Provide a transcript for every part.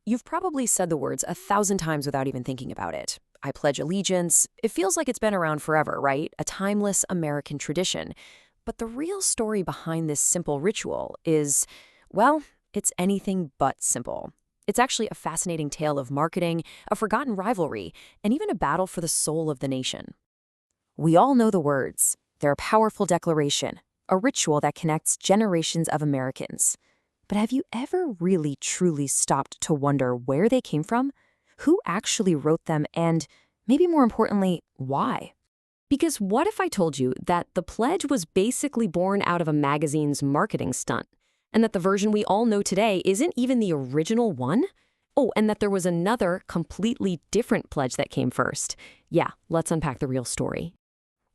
You've probably said the words 1,000 times without even thinking about it. I pledge allegiance. It feels like it's been around forever, right? A timeless American tradition. But the real story behind this simple ritual is, well, it's anything but simple. It's actually a fascinating tale of marketing, a forgotten rivalry, and even a battle for the soul of the nation. We all know the words. They're a powerful declaration, a ritual that connects generations of Americans. But have you ever really truly stopped to wonder where they came from? Who actually wrote them and, maybe more importantly, why? Because what if I told you that the pledge was basically born out of a magazine's marketing stunt, and that the version we all know today isn't even the original one? Oh, and that there was another, completely different pledge that came first. Yeah, let's unpack the real story.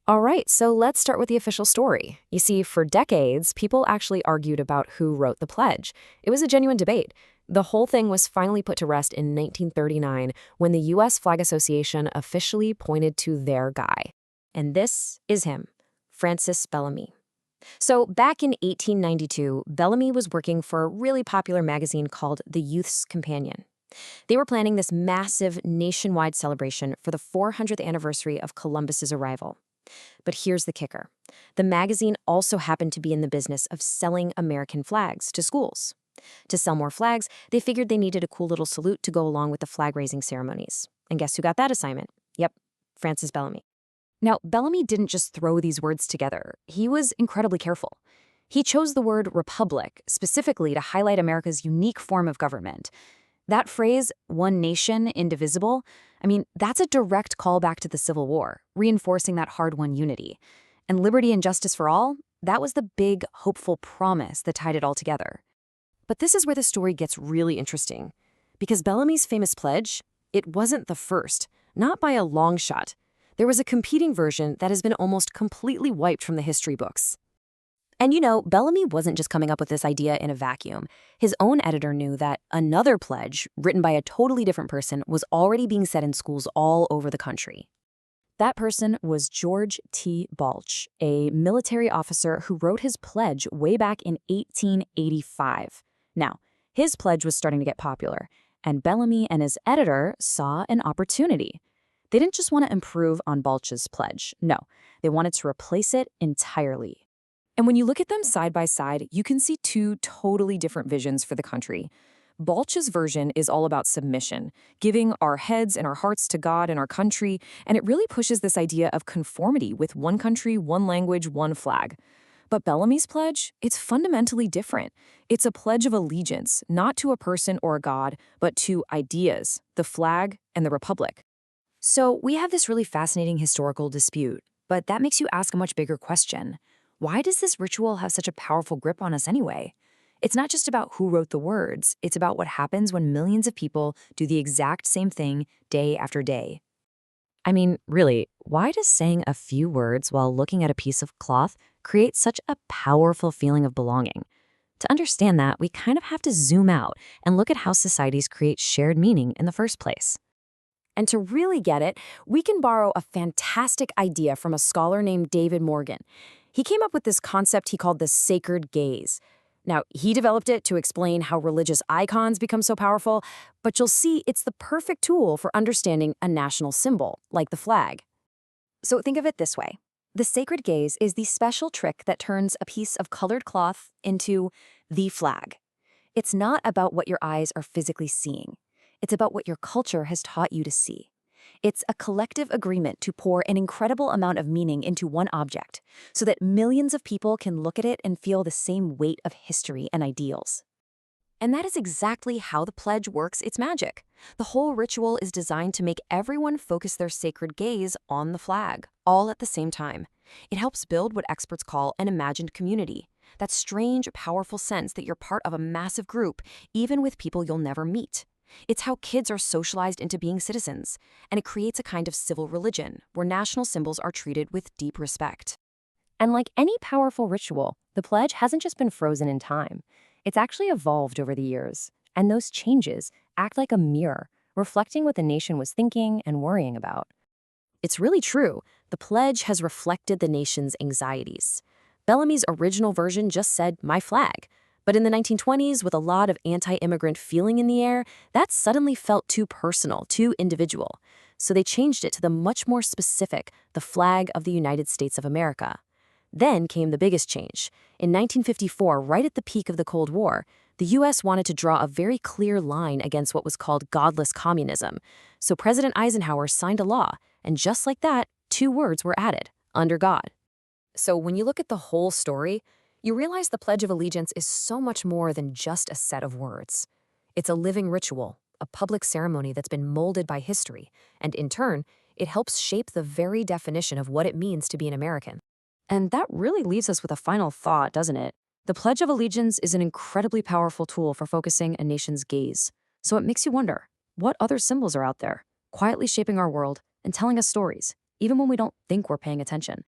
All right, so let's start with the official story. You see, for decades, people actually argued about who wrote the pledge. It was a genuine debate. The whole thing was finally put to rest in 1939 when the U.S. Flag Association officially pointed to their guy. And this is him, Francis Bellamy. So back in 1892, Bellamy was working for a really popular magazine called The Youth's Companion. They were planning this massive nationwide celebration for the 400th anniversary of Columbus's arrival. But here's the kicker. The magazine also happened to be in the business of selling American flags to schools. To sell more flags, they figured they needed a cool little salute to go along with the flag-raising ceremonies. And guess who got that assignment? Yep, Francis Bellamy. Now, Bellamy didn't just throw these words together. He was incredibly careful. He chose the word republic specifically to highlight America's unique form of government. That phrase, one nation, indivisible, that's a direct callback to the Civil War, reinforcing that hard-won unity. And liberty and justice for all, that was the big, hopeful promise that tied it all together. But this is where the story gets really interesting. Because Bellamy's famous pledge, it wasn't the first, not by a long shot. There was a competing version that has been almost completely wiped from the history books. And Bellamy wasn't just coming up with this idea in a vacuum. His own editor knew that another pledge, written by a totally different person, was already being said in schools all over the country. That person was George T. Balch, a military officer who wrote his pledge way back in 1885. Now, his pledge was starting to get popular, and Bellamy and his editor saw an opportunity. They didn't just want to improve on Balch's pledge. No, they wanted to replace it entirely. And when you look at them side by side, you can see two totally different visions for the country. Balch's version is all about submission, giving our heads and our hearts to God and our country, and it really pushes this idea of conformity with one country, one language, one flag. But Bellamy's pledge, it's fundamentally different. It's a pledge of allegiance, not to a person or a god, but to ideas, the flag, and the republic. So we have this really fascinating historical dispute, but that makes you ask a much bigger question. Why does this ritual have such a powerful grip on us anyway? It's not just about who wrote the words, it's about what happens when millions of people do the exact same thing day after day. Really, why does saying a few words while looking at a piece of cloth create such a powerful feeling of belonging? To understand that, we kind of have to zoom out and look at how societies create shared meaning in the first place. And to really get it, we can borrow a fantastic idea from a scholar named David Morgan. He came up with this concept he called the sacred gaze. Now, he developed it to explain how religious icons become so powerful, but you'll see it's the perfect tool for understanding a national symbol, like the flag. So think of it this way. The sacred gaze is the special trick that turns a piece of colored cloth into the flag. It's not about what your eyes are physically seeing. It's about what your culture has taught you to see. It's a collective agreement to pour an incredible amount of meaning into one object so that millions of people can look at it and feel the same weight of history and ideals. And that is exactly how the pledge works its magic. The whole ritual is designed to make everyone focus their sacred gaze on the flag, all at the same time. It helps build what experts call an imagined community. That strange, powerful sense that you're part of a massive group, even with people you'll never meet. It's how kids are socialized into being citizens, and it creates a kind of civil religion where national symbols are treated with deep respect. And like any powerful ritual, the pledge hasn't just been frozen in time. It's actually evolved over the years, and those changes act like a mirror, reflecting what the nation was thinking and worrying about. It's really true. The pledge has reflected the nation's anxieties. Bellamy's original version just said, "My flag." But in the 1920s, with a lot of anti-immigrant feeling in the air, that suddenly felt too personal, too individual. So they changed it to the much more specific, the flag of the United States of America. Then came the biggest change. In 1954, right at the peak of the Cold War, the U.S. wanted to draw a very clear line against what was called godless communism. So President Eisenhower signed a law, and just like that, two words were added: under God. So when you look at the whole story, you realize the Pledge of Allegiance is so much more than just a set of words. It's a living ritual, a public ceremony that's been molded by history, and in turn, it helps shape the very definition of what it means to be an American. And that really leaves us with a final thought, doesn't it? The Pledge of Allegiance is an incredibly powerful tool for focusing a nation's gaze. So it makes you wonder, what other symbols are out there, quietly shaping our world and telling us stories, even when we don't think we're paying attention?